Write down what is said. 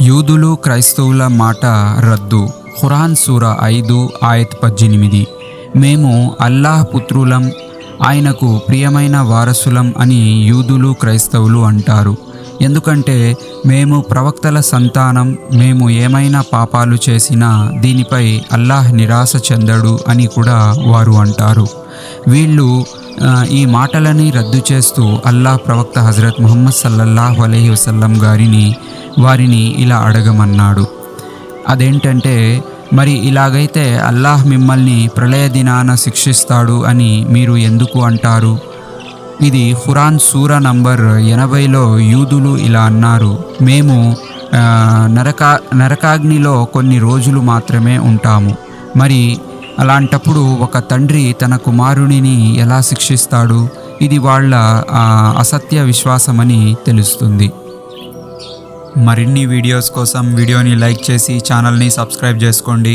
యూదులు క్రైస్తవుల మాట రద్దు. ఖురాన్ సూర 5 ఆయత్ 18. మేము అల్లాహ్ పుత్రులం, ఆయనకు ప్రియమైన వారసులం అని యూదులు క్రైస్తవులు అంటారు. ఎందుకంటే మేము ప్రవక్తల సంతానం, మేము ఏమైనా పాపాలు చేసినా దీనిపై అల్లాహ్ నిరాశ చెందడు అని కూడా వారు అంటారు. వీళ్ళు ఈ మాటలని రద్దు చేస్తూ అల్లాహ్ ప్రవక్త హజరత్ ముహమ్మద్ సల్లల్లాహు అలైహి వసల్లం వారిని ఇలా అడగమన్నాడు. అదేంటంటే, మరి ఇలాగైతే అల్లాహ్ మిమ్మల్ని ప్రళయ దినాన శిక్షిస్తాడు అని మీరు ఎందుకు అంటారు? ఇది ఖురాన్ సూర నంబర్ 80లో యూదులు ఇలా అన్నారు, మేము నరకాగ్నిలో కొన్ని రోజులు మాత్రమే ఉంటాము. మరి అలాంటప్పుడు ఒక తండ్రి తన కుమారుడిని ఎలా శిక్షిస్తాడు? ఇది వాళ్ళ అసత్య విశ్వాసమని తెలుస్తుంది. మరిన్ని వీడియోస్ కోసం వీడియోని లైక్ చేసి ఛానల్ని సబ్స్క్రైబ్ చేసుకోండి.